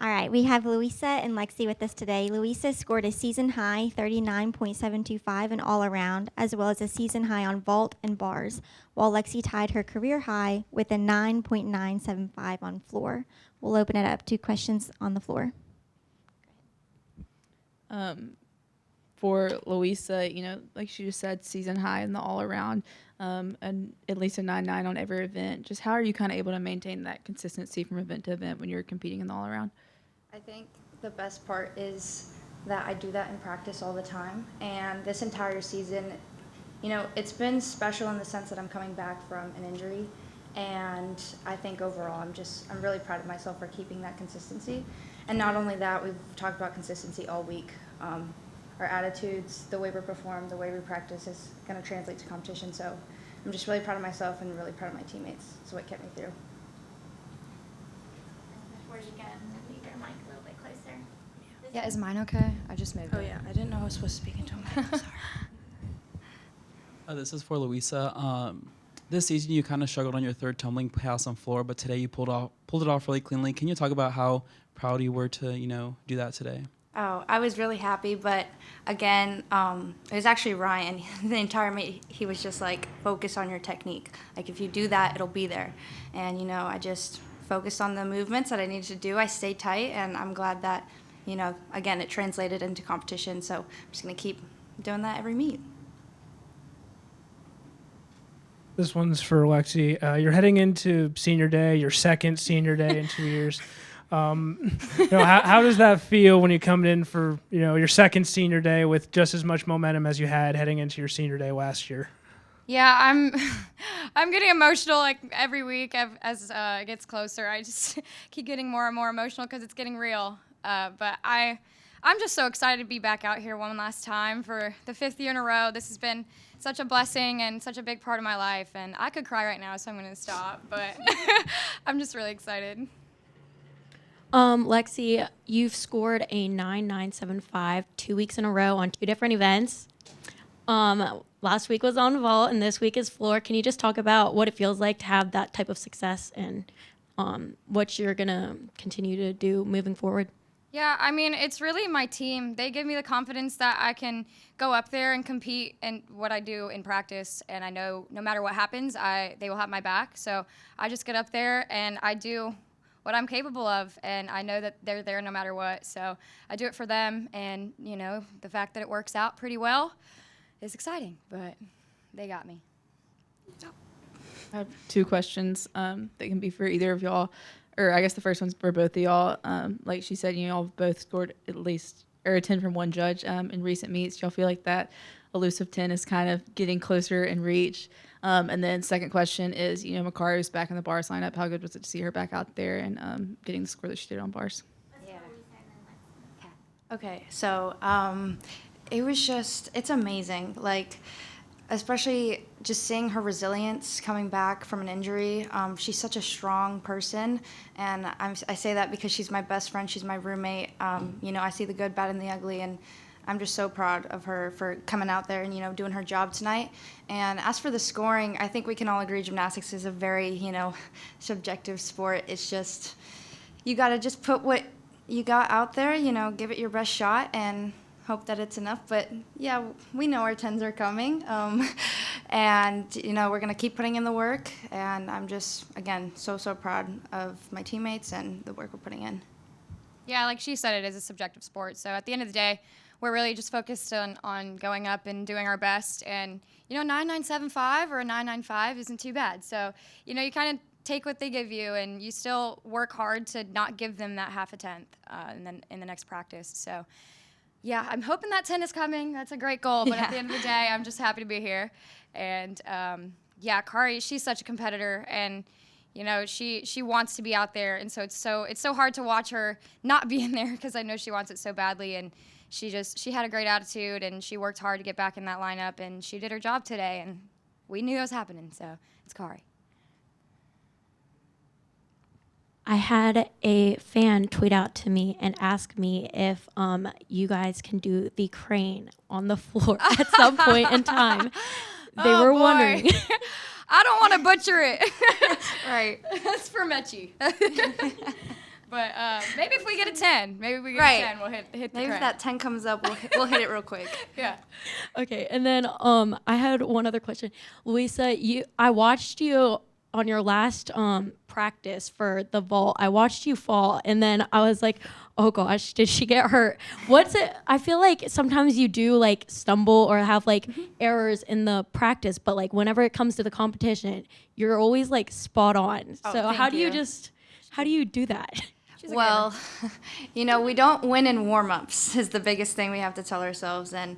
All right, we have Luisa and Lexi with us today. Luisa scored a season high 39.725 in all around, as well as a season high on vault and bars, while Lexi tied her career high with a 9.975 on floor. We'll open it up to questions on the floor. For Luisa, like she just said, season high in the all around, and at least a 9.9 on every event. Just how are you kind of able to maintain that consistency from event to event when you're competing in the all around? I think the best part is that I do that in practice all the time. And this entire season, it's been special in the sense that I'm coming back from an injury. And I think overall, I'm really proud of myself for keeping that consistency. And not only that, we've talked about consistency all week. Our attitudes, the way we perform, the way we practice is going to translate to competition. So I'm just really proud of myself and really proud of my teammates. That's what kept me through. Before you go, move your mic a little bit closer. Yeah, is mine okay? I just moved Oh, it. yeah. I didn't know I was supposed to speak into a mic. I'm sorry. This is for Luisa. This season you kind of struggled on your third tumbling pass on floor, but today you pulled it off really cleanly. Can you talk about how proud you were to do that today? Oh, I was really happy, but again, it was actually Ryan. The entire meet, he was just like, focus on your technique. Like, if you do that, it'll be there. And, I just focused on the movements that I needed to do. I stayed tight, and I'm glad that, again, it translated into competition. So I'm just going to keep doing that every meet. This one's for Lexi. You're heading into senior day, your second senior day in 2 years. How does that feel when you come in for your second senior day with just as much momentum as you had heading into your senior day last year? Yeah, I'm getting emotional like every week as it gets closer. I just keep getting more and more emotional because it's getting real. But I'm just so excited to be back out here one last time for the 5th year in a row. This has been such a blessing and such a big part of my life, and I could cry right now, so I'm going to stop. But I'm just really excited. Lexi, you've scored a 9.975 2 weeks in a row on 2 different events. Last week was on vault, and this week is floor. Can you just talk about what it feels like to have that type of success and what you're going to continue to do moving forward? Yeah, I mean, it's really my team. They give me the confidence that I can go up there and compete in what I do in practice, and I know no matter what happens, they will have my back. So I just get up there and I do what I'm capable of, and I know that they're there no matter what. So I do it for them, and the fact that it works out pretty well is exciting, but they got me. I have 2 questions that can be for either of y'all, or I guess the first one's for both of y'all. Like she said, y'all both scored at least or a 10 from one judge in recent meets. Y'all feel like that elusive 10 is kind of getting closer in reach? And then second question is, Makari's back in the bars lineup. How good was it to see her back out there and getting the score that she did on bars? Yeah. Okay, so it was it's amazing. Like, especially just seeing her resilience coming back from an injury. She's such a strong person, and I say that because she's my best friend. She's my roommate. I see the good, bad, and the ugly, and I'm just so proud of her for coming out there and, doing her job tonight. And as for the scoring, I think we can all agree gymnastics is a very, subjective sport. It's just, you got to just put what you got out there, give it your best shot and hope that it's enough. But, yeah, we know our 10s are coming. And, we're going to keep putting in the work. And I'm just, again, so proud of my teammates and the work we're putting in. Yeah, like she said, it is a subjective sport. So at the end of the day, we're really just focused on going up and doing our best. And, 9.975 or a 9.95 isn't too bad. So, you kind of take what they give you, and you still work hard to not give them that half a tenth and then in the next practice. So, yeah, I'm hoping that 10 is coming. That's a great goal. But at the end of the day, I'm just happy to be here. And, Kari, she's such a competitor. And, she wants to be out there. And so it's so hard to watch her not be in there because I know she wants it so badly. And she had a great attitude, and she worked hard to get back in that lineup, and she did her job today, and we knew it was happening, so it's Kari. I had a fan tweet out to me and ask me if you guys can do the crane on the floor at some point in time. They were wondering. I don't want to butcher it. Right. That's for Mechie. But maybe if we get a 10, Right. 10, we'll hit the Maybe if crown. that 10 comes up, we'll hit it real quick. Yeah. Okay, and then I had one other question. Luisa, I watched you on your last practice for the vault. I watched you fall, and then I was like, oh gosh, did she get hurt? What's it? I feel like sometimes you do like stumble or have like errors in the practice, but like whenever it comes to the competition, you're always like spot on. Oh, So thank how do you you. how do you do that? Well, we don't win in warm-ups is the biggest thing we have to tell ourselves. And,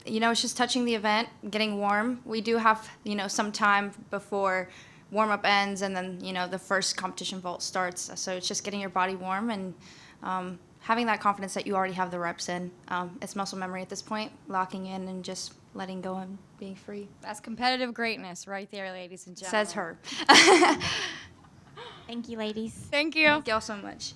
it's just touching the event, getting warm. We do have, some time before warm-up ends and then, the first competition vault starts. So it's just getting your body warm and having that confidence that you already have the reps in. It's muscle memory at this point, locking in and just letting go and being free. That's competitive greatness right there, ladies and gentlemen. Says her. Thank you, ladies. Thank you. Thank y'all so much.